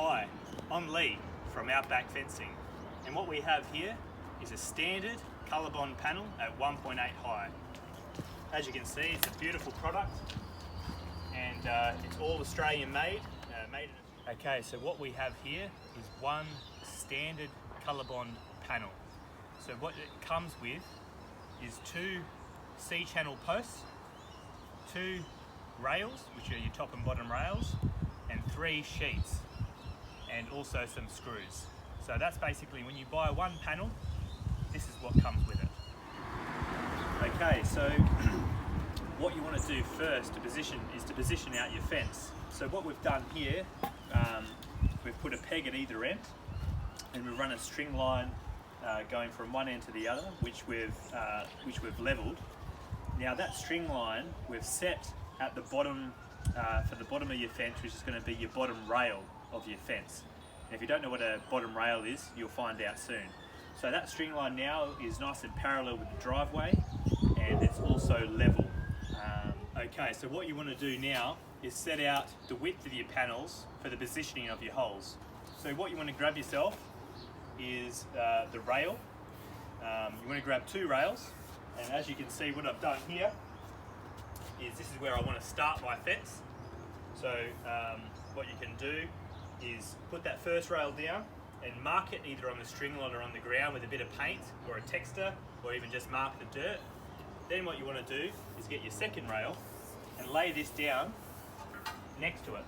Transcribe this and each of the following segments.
Hi, I'm Lee from Outback Fencing, and what we have here is a standard Colorbond panel at 1.8 high. As you can see, it's a beautiful product, and it's all Australian made. Okay, so what we have here is one standard Colorbond panel. So what it comes with is two C-channel posts, two rails, which are your top and bottom rails, and three sheets, and also some screws. So that's basically, when you buy one panel, this is what comes with it. Okay, so what you want to do first to position out your fence. So what we've done here, we've put a peg at either end, and we've run a string line going from one end to the other, which we've leveled. Now that string line we've set at the bottom, for the bottom of your fence, which is going to be your bottom rail of your fence. And if you don't know what a bottom rail is, you'll find out soon. So that string line now is nice and parallel with the driveway, and it's also level. Okay, so what you want to do now is set out the width of your panels for the positioning of your holes. So what you want to grab yourself is the rail. You want to grab two rails, and as you can see, what I've done here is this is where I want to start my fence. So what you can do is put that first rail down and mark it either on the string line or on the ground with a bit of paint or a texture, or even just mark the dirt. Then what you want to do is get your second rail and lay this down next to it.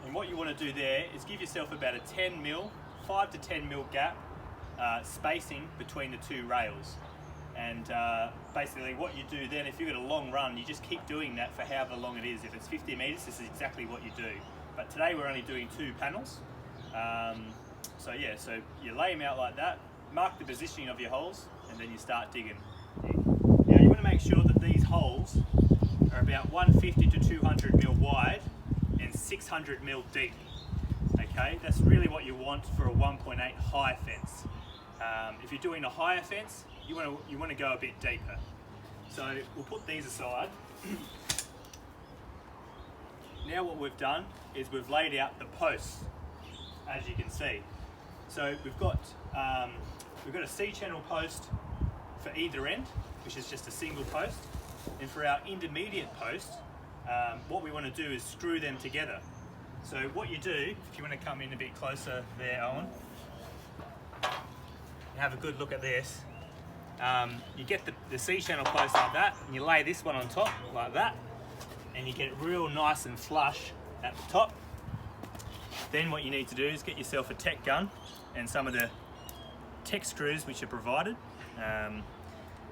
And what you want to do there is give yourself about a 5 to 10 mil gap spacing between the two rails. And basically what you do then, if you've got a long run, you just keep doing that for however long it is. If it's 50 metres, this is exactly what you do. But today we're only doing two panels. So you lay them out like that, mark the positioning of your holes, and then you start digging. Now you want to make sure that these holes are about 150 to 200 mil wide and 600 mil deep. Okay, that's really what you want for a 1.8 high fence. If you're doing a higher fence, you want to go a bit deeper. So we'll put these aside. Now what we've done is we've laid out the posts, as you can see. So we've got a C-channel post for either end, which is just a single post. And for our intermediate post, what we want to do is screw them together. So what you do, if you want to come in a bit closer there, Owen, and have a good look at this. You get the C-channel post like that, and you lay this one on top like that, and you get it real nice and flush at the top. Then what you need to do is get yourself a tech gun and some of the tech screws which are provided. And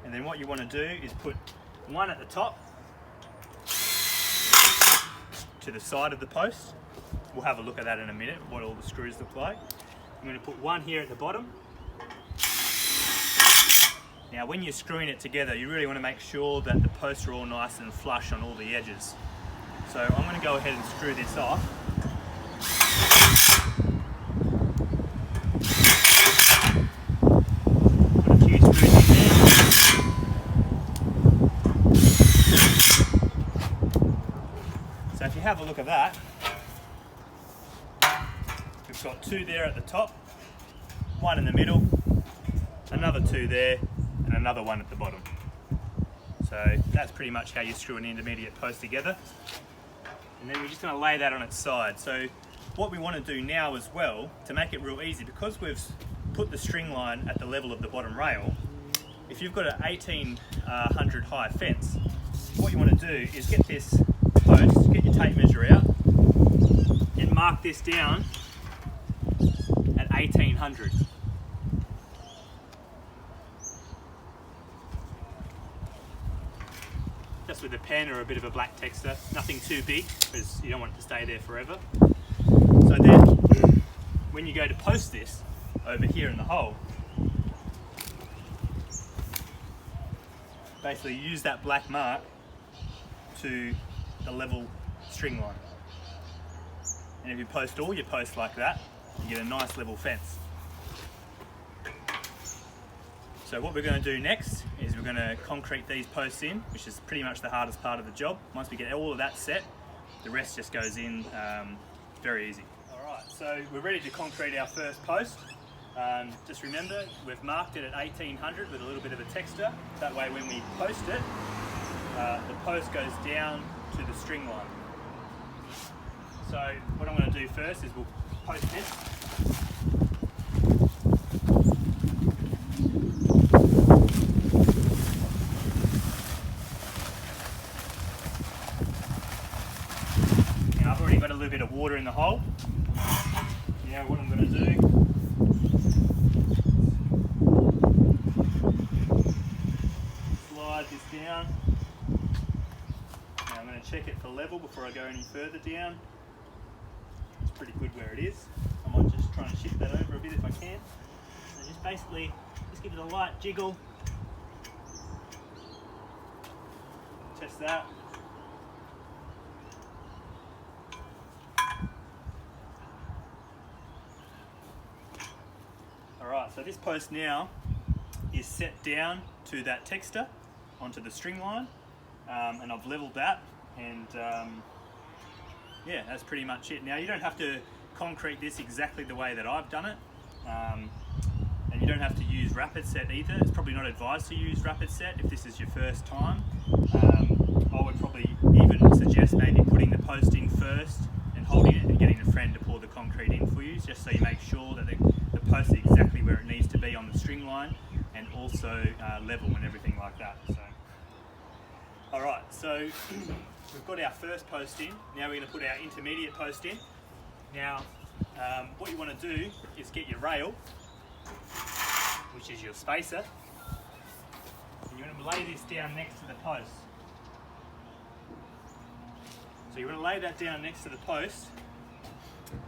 then what you want to do is put one at the top to the side of the post. We'll have a look at that in a minute, what all the screws look like. I'm going to put one here at the bottom. Now when you're screwing it together, you really want to make sure that the posts are all nice and flush on all the edges. So I'm going to go ahead and screw this off. Put a few screws in there. So if you have a look at that, we've got two there at the top, one in the middle, another two there, and another one at the bottom. So that's pretty much how you screw an intermediate post together. And then we're just going to lay that on its side. So what we want to do now as well, to make it real easy, because we've put the string line at the level of the bottom rail, if you've got an 1800 high fence, what you want to do is get this post, get your tape measure out, and mark this down at 1800. Just with a pen or a bit of a black texture, nothing too big because you don't want it to stay there forever. So then when you go to post this over here in the hole, basically use that black mark to the level string line. And if you post all your posts like that, you get a nice level fence. So what we're going to do next is we're going to concrete these posts in, which is pretty much the hardest part of the job. Once we get all of that set, the rest just goes in very easy. Alright, so we're ready to concrete our first post. Just remember, we've marked it at 1800 with a little bit of a texture. That way when we post it, the post goes down to the string line. So what I'm going to do first is we'll post this. Now I've already got a little bit of water in the hole. Now what I'm going to do, slide this down. Now I'm going to check it for level before I go any further down. It's pretty good where it is. I might just try and shift that over a bit if I can. So just basically, just give it a light jiggle. Test that. Alright, so this post now is set down to that texture onto the string line, and I've leveled that, and yeah, that's pretty much it. Now you don't have to concrete this exactly the way that I've done it, and you don't have to use rapid set either. It's probably not advised to use rapid set if this is your first time. I would probably even suggest maybe putting the post in first and holding it and getting a friend to pour the concrete in for you, just so you make sure that the post is exactly where it needs to be on the string line, and also level and everything like that. So, alright, so we've got our first post in. Now we're going to put our intermediate post in. Now what you want to do is get your rail, which is your spacer, and you're going to lay this down next to the post. So you're going to lay that down next to the post.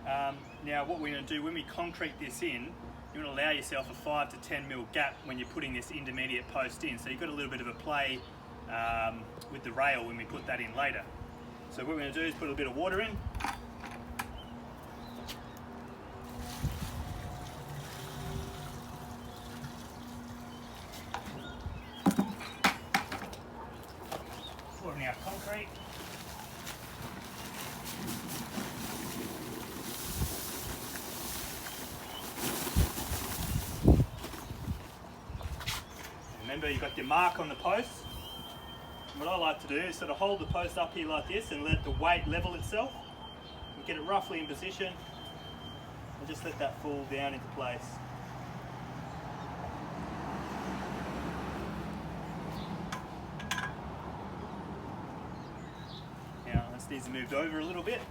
Now what we're going to do when we concrete this in, you want to allow yourself a 5 to 10 mil gap when you're putting this intermediate post in. So you've got a little bit of a play with the rail when we put that in later. So what we're going to do is put a little bit of water in. Pouring our concrete. Remember, you've got your mark on the post. And what I like to do is sort of hold the post up here like this and let the weight level itself. And get it roughly in position and just let that fall down into place. Now this needs to move over a little bit.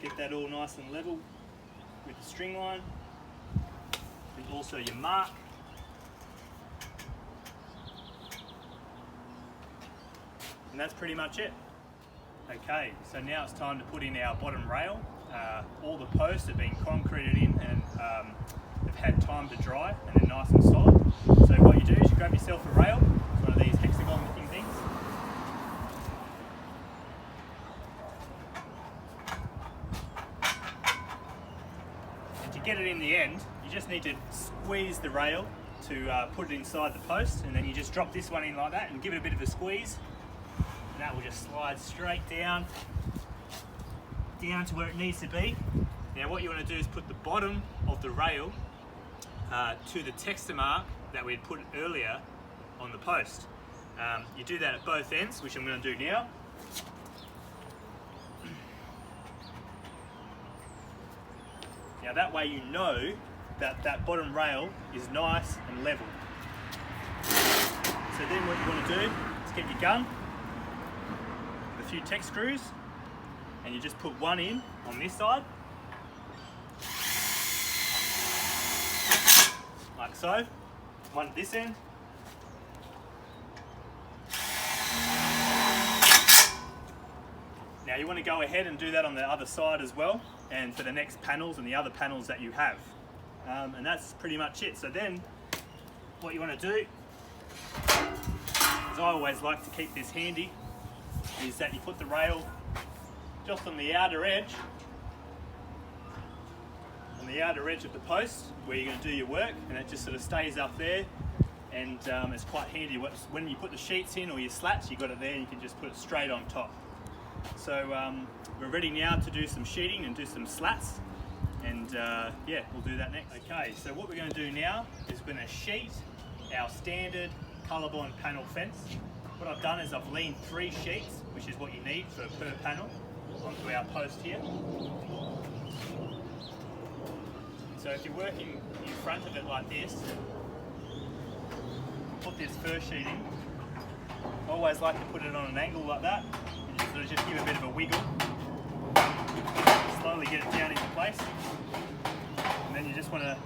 Get that all nice and level with the string line, and also your mark. And that's pretty much it. Okay, so now it's time to put in our bottom rail. All the posts have been concreted in and have had time to dry, and they're nice and solid. So what you do is you grab yourself a rail, it's one of these hexagon looking things. To get it in the end, you just need to squeeze the rail to put it inside the post, and then you just drop this one in like that and give it a bit of a squeeze, and that will just slide straight down to where it needs to be. Now what you want to do is put the bottom of the rail to the texture mark that we had put earlier on the post. You do that at both ends, which I'm going to do now. Now that way you know that that bottom rail is nice and level. So then what you want to do is get your gun with a few Tex screws, and you just put one in on this side, like so, one at this end, now you want to go ahead and do that on the other side as well, and for the next panels and the other panels that you have. And that's pretty much it. So then what you want to do, as I always like to keep this handy, is that you put the rail just on the outer edge of the post where you're going to do your work, and it just sort of stays up there. And it's quite handy when you put the sheets in or your slats, you got it there and you can just put it straight on top. So we're ready now to do some sheeting and do some slats, and yeah, we'll do that next. Okay, so what we're going to do now is we're going to sheet our standard Colorbond panel fence. What I've done is I've leaned 3 sheets, which is what you need per panel, onto our post here. So if you're working in front of it like this, put this first sheet in. I always like to put it on an angle like that, and sort of just give it a bit of a wiggle. Slowly get it down into place, and then you just want to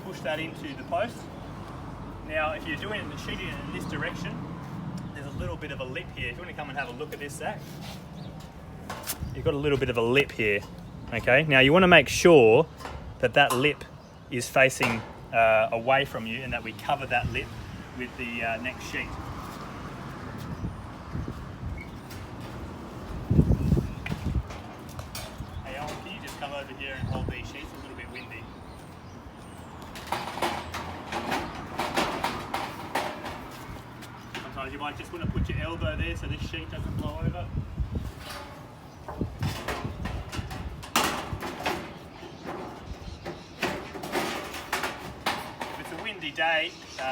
push that into the post. Now, if you're doing the sheeting in this direction, there's a little bit of a lip here. If you want to come and have a look at this, Zach, you've got a little bit of a lip here. Okay, now you want to make sure that that lip is facing away from you, and that we cover that lip with the next sheet. Hey Alan, can you just come over here and hold these sheets? It's a little bit windy. Sometimes you might just want to put your elbow there so this sheet doesn't blow over. Day,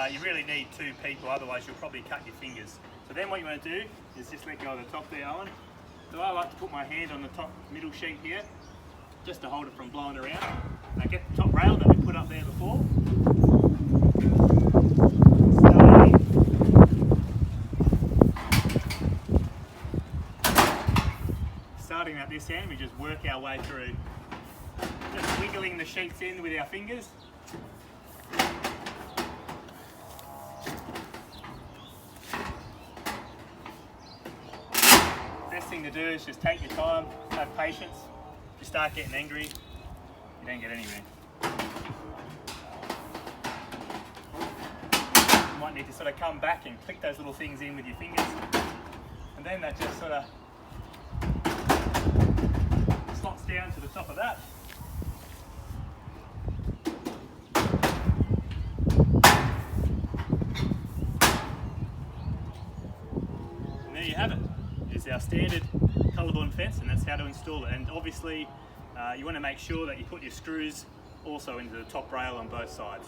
you really need 2 people, otherwise you'll probably cut your fingers. So then what you want to do is just let go of the top there, Owen. So I like to put my hand on the top middle sheet here, just to hold it from blowing around. And I get the top rail that we put up there before. Starting at this end, we just work our way through, just wiggling the sheets in with our fingers. Best thing to do is just take your time, have patience. If you start getting angry, you don't get anywhere. You might need to sort of come back and click those little things in with your fingers, and then that just sort of slots down to the top of that. And there you have it. It's our standard Colorbond fence, and that's how to install it. And obviously you want to make sure that you put your screws also into the top rail on both sides.